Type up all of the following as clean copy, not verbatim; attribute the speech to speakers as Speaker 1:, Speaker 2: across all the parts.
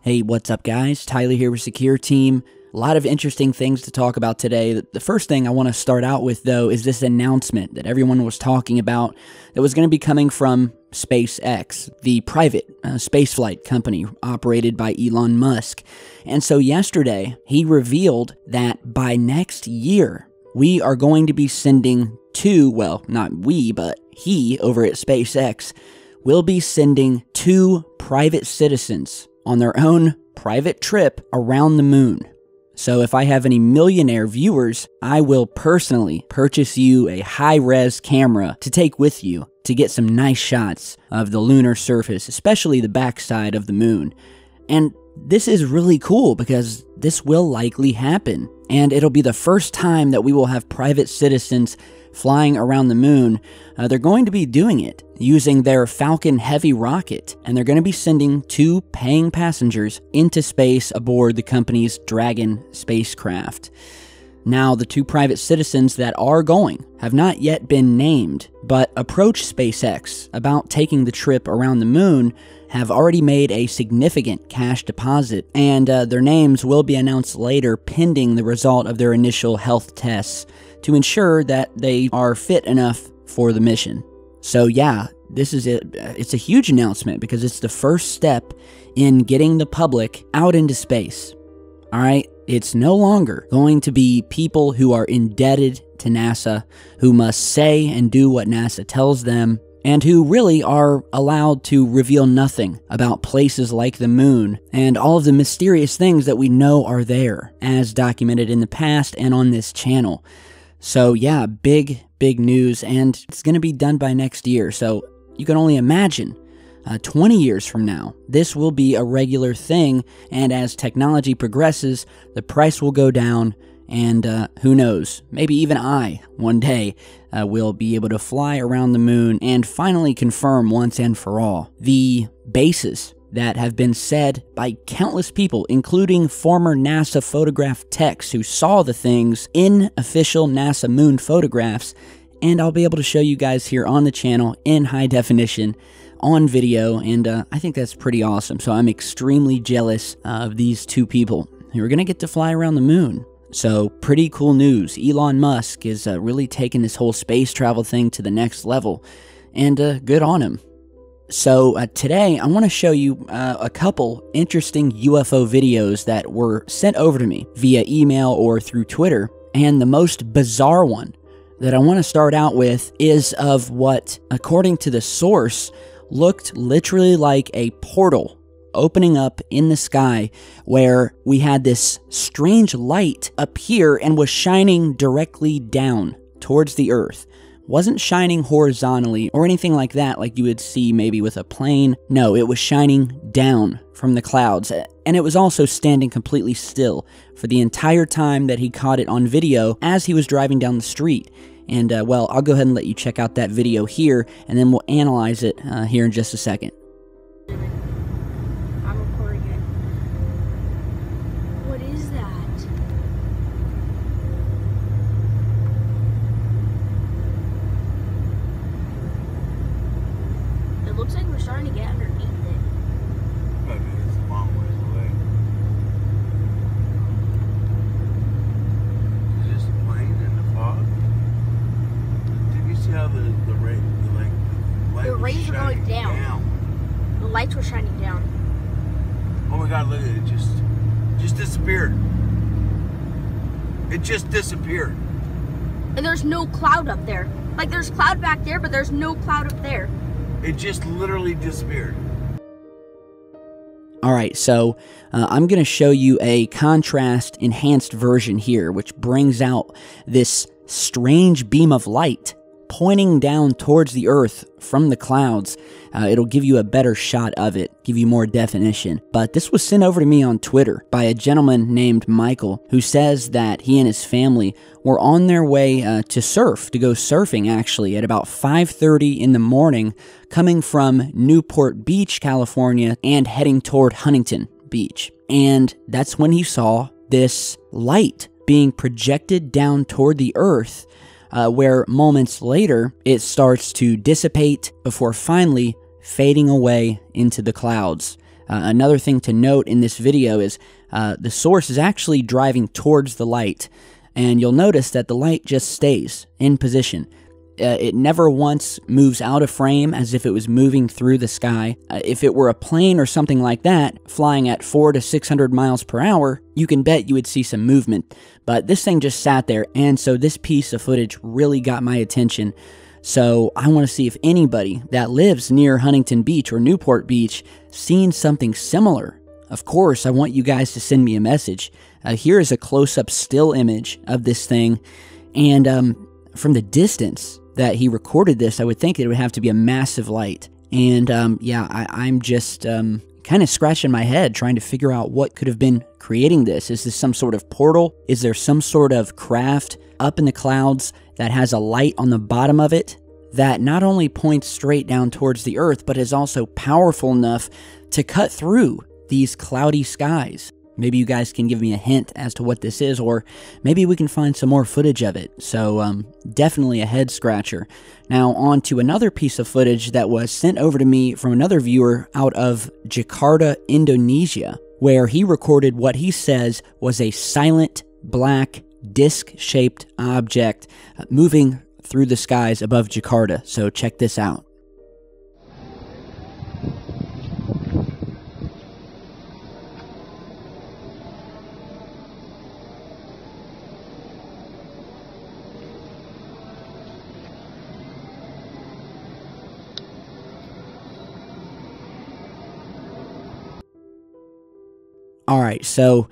Speaker 1: Hey, what's up guys? Tyler here with Secureteam. A lot of interesting things to talk about today. The first thing I want to start out with though is this announcement that everyone was talking about that was going to be coming from SpaceX, the private spaceflight company operated by Elon Musk. And so yesterday he revealed that by next year we are going to be sending not we, but he over at SpaceX will be sending 2 private citizens on their own private trip around the moon. So if I have any millionaire viewers, I will personally purchase you a high-res camera to take with you to get some nice shots of the lunar surface, especially the backside of the moon. And this is really cool because this will likely happen. And it'll be the first time that we will have private citizens flying around the moon. They're going to be doing it using their Falcon Heavy rocket, and they're going to be sending 2 paying passengers into space aboard the company's Dragon spacecraft. Now, the 2 private citizens that are going have not yet been named, but approached SpaceX about taking the trip around the moon, have already made a significant cash deposit, and their names will be announced later pending the result of their initial health tests to ensure that they are fit enough for the mission. So yeah, this is it. It's a huge announcement because it's the first step in getting the public out into space. All right, it's no longer going to be people who are indebted to NASA, who must say and do what NASA tells them, and who really are allowed to reveal nothing about places like the moon and all of the mysterious things that we know are there, as documented in the past and on this channel. So yeah, big news, and it's going to be done by next year. So you can only imagine 20 years from now, this will be a regular thing, and as technology progresses, the price will go down, and who knows, maybe even I, one day, will be able to fly around the moon and finally confirm once and for all the bases that have been said by countless people, including former NASA photograph techs who saw the things in official NASA moon photographs, and I'll be able to show you guys here on the channel in high definition on video, and I think that's pretty awesome. So I'm extremely jealous of these 2 people who are going to get to fly around the moon. So pretty cool news. Elon Musk is really taking this whole space travel thing to the next level, and good on him. So today I want to show you a couple interesting UFO videos that were sent over to me via email or through Twitter, and the most bizarre one that I want to start out with is of what, according to the source, looked literally like a portal opening up in the sky, where we had this strange light appear and was shining directly down towards the Earth. Wasn't shining horizontally or anything like that, like you would see maybe with a plane. No, it was shining down from the clouds, and it was also standing completely still for the entire time that he caught it on video as he was driving down the street. And well, I'll go ahead and let you check out that video here, and then we'll analyze it here in just a second.
Speaker 2: I'm recording it. What is that? It looks like we're starting to get underneath it.
Speaker 3: Maybe it's a long ways away. Is this a plane in the fog? Did you see how the
Speaker 2: rays were going down. The lights were shining down.
Speaker 3: Oh my God! Look at it! Just disappeared. It just disappeared.
Speaker 2: And there's no cloud up there. Like there's cloud back there, but there's no cloud up there.
Speaker 3: It just literally disappeared.
Speaker 1: Alright, so I'm going to show you a contrast enhanced version here, which brings out this strange beam of light pointing down towards the Earth from the clouds. It'll give you a better shot of it, give you more definition. But this was sent over to me on Twitter by a gentleman named Michael, who says that he and his family were on their way to go surfing actually, at about 5:30 in the morning, coming from Newport Beach, California, and heading toward Huntington Beach. And that's when he saw this light being projected down toward the Earth, where moments later it starts to dissipate before finally fading away into the clouds. Another thing to note in this video is the source is actually driving towards the light, and you'll notice that the light just stays in position. It never once moves out of frame as if it was moving through the sky. If it were a plane or something like that, flying at 400 to 600 miles per hour, you can bet you would see some movement. But this thing just sat there, and so this piece of footage really got my attention. So I want to see if anybody that lives near Huntington Beach or Newport Beach seen something similar. Of course, I want you guys to send me a message. Here is a close-up still image of this thing, and from the distance that he recorded this, I would think it would have to be a massive light. And yeah, I'm just kind of scratching my head trying to figure out what could have been creating this. Is this some sort of portal? Is there some sort of craft up in the clouds that has a light on the bottom of it that not only points straight down towards the earth, but is also powerful enough to cut through these cloudy skies? Maybe you guys can give me a hint as to what this is, or maybe we can find some more footage of it. So definitely a head scratcher. Now on to another piece of footage that was sent over to me from another viewer out of Jakarta, Indonesia, where he recorded what he says was a silent black disc-shaped object moving through the skies above Jakarta. So check this out. All right, so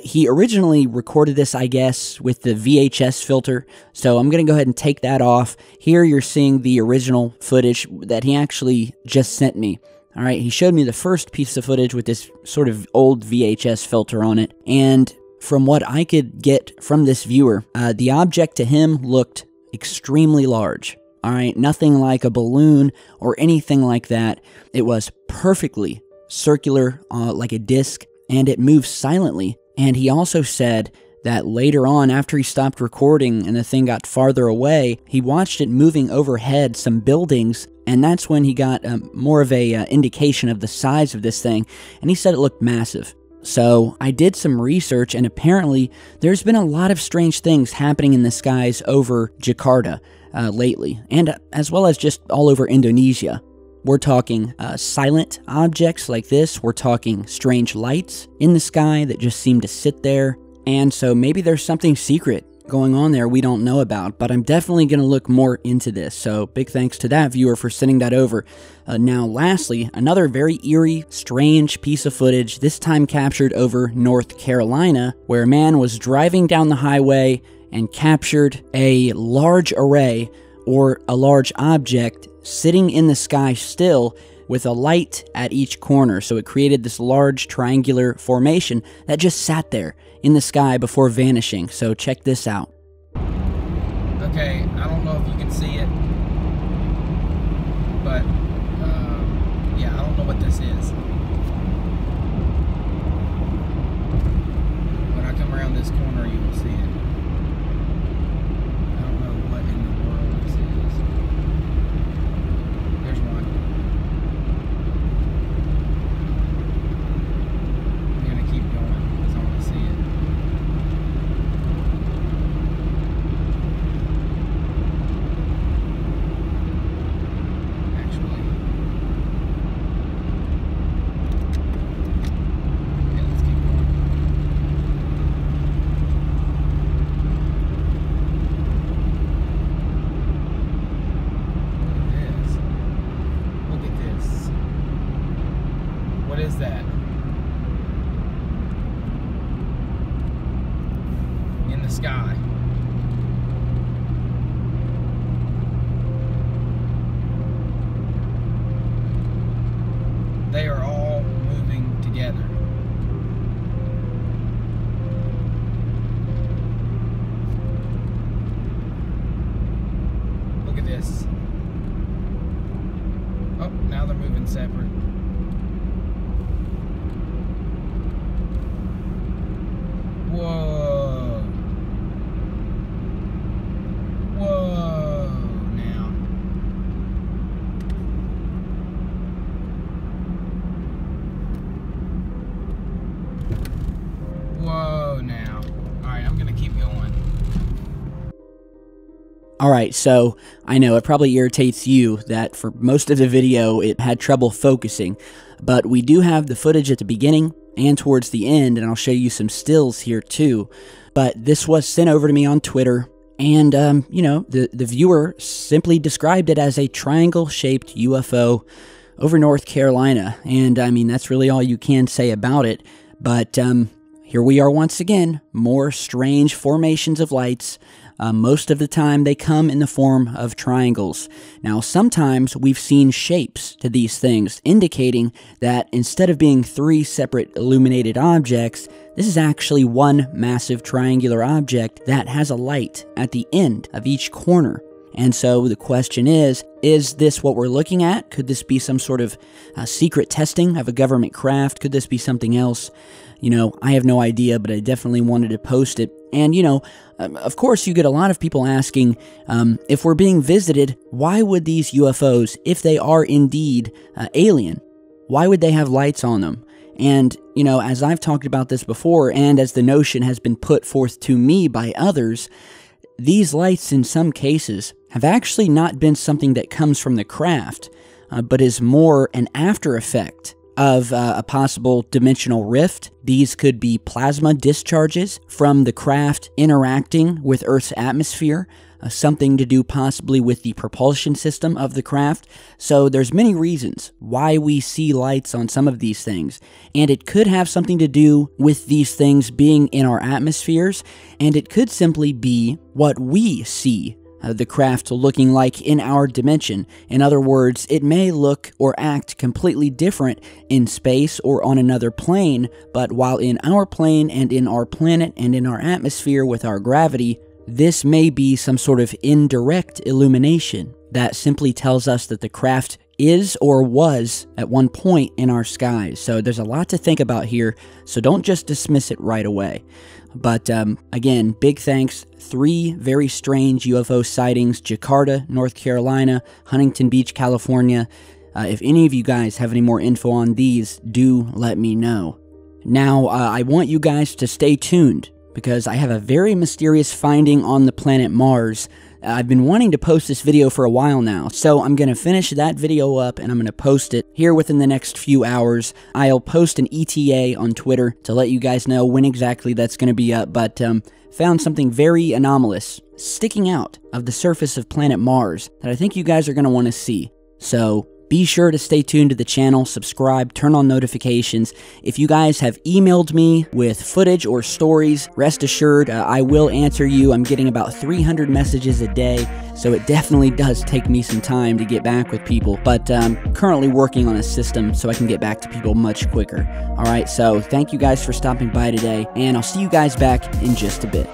Speaker 1: he originally recorded this, I guess, with the VHS filter, so I'm going to go ahead and take that off. Here you're seeing the original footage that he actually just sent me. All right, he showed me the first piece of footage with this sort of old VHS filter on it, and from what I could get from this viewer, the object to him looked extremely large. All right, nothing like a balloon or anything like that. It was perfectly circular, like a disc, and it moves silently. And he also said that later on, after he stopped recording and the thing got farther away, he watched it moving overhead some buildings, and that's when he got more of a indication of the size of this thing, and he said it looked massive. So I did some research, and apparently there's been a lot of strange things happening in the skies over Jakarta lately, and as well as just all over Indonesia. We're talking silent objects like this. We're talking strange lights in the sky that just seem to sit there. And so maybe there's something secret going on there we don't know about, but I'm definitely going to look more into this. So big thanks to that viewer for sending that over. Now, lastly, another very eerie, strange piece of footage, this time captured over North Carolina, where a man was driving down the highway and captured a large array or a large object sitting in the sky still with a light at each corner. So it created this large triangular formation that just sat there in the sky before vanishing. So check this out.
Speaker 4: Okay, I don't know if you can see it, but yeah, I don't know what this is. When I come around this corner, you will see it. I don't know what in the world this is. There's one. I'm gonna keep going because I want to see it. Actually, yeah, let's keep going. Look at this. What is that? In the sky. They are all moving together. Look at this. Oh, now they're moving separate. Whoa. Whoa. Now.
Speaker 1: Alright, so I know it probably irritates you that for most of the video it had trouble focusing, but we do have the footage at the beginning and towards the end, and I'll show you some stills here too. But this was sent over to me on Twitter, and you know, the viewer simply described it as a triangle-shaped UFO over North Carolina, and I mean, that's really all you can say about it. But here we are once again, more strange formations of lights. Most of the time they come in the form of triangles. Now sometimes we've seen shapes to these things, indicating that instead of being 3 separate illuminated objects, this is actually one massive triangular object that has a light at the end of each corner. And so the question is this what we're looking at? Could this be some sort of secret testing of a government craft? Could this be something else? You know, I have no idea, but I definitely wanted to post it. And, you know, of course you get a lot of people asking, if we're being visited, why would these UFOs, if they are indeed alien, why would they have lights on them? And, you know, as I've talked about this before, and as the notion has been put forth to me by others, these lights in some cases have actually not been something that comes from the craft, but is more an after effect of a possible dimensional rift. These could be plasma discharges from the craft interacting with Earth's atmosphere, something to do possibly with the propulsion system of the craft. So there's many reasons why we see lights on some of these things, and it could have something to do with these things being in our atmospheres, and it could simply be what we see the craft looking like in our dimension. In other words, it may look or act completely different in space or on another plane, but while in our plane and in our planet and in our atmosphere with our gravity, this may be some sort of indirect illumination that simply tells us that the craft is or was at one point in our skies. So there's a lot to think about here, so don't just dismiss it right away. But again, big thanks. 3 very strange UFO sightings: Jakarta, North Carolina, Huntington Beach, California. If any of you guys have any more info on these, do let me know. Now, I want you guys to stay tuned, because I have a very mysterious finding on the planet Mars. I've been wanting to post this video for a while now, so I'm going to finish that video up and I'm going to post it here within the next few hours. I'll post an ETA on Twitter to let you guys know when exactly that's going to be up, but found something very anomalous sticking out of the surface of planet Mars that I think you guys are going to want to see. So be sure to stay tuned to the channel, subscribe, turn on notifications. If you guys have emailed me with footage or stories, rest assured I will answer you. I'm getting about 300 messages a day, so it definitely does take me some time to get back with people, but currently working on a system so I can get back to people much quicker. Alright, so thank you guys for stopping by today, and I'll see you guys back in just a bit.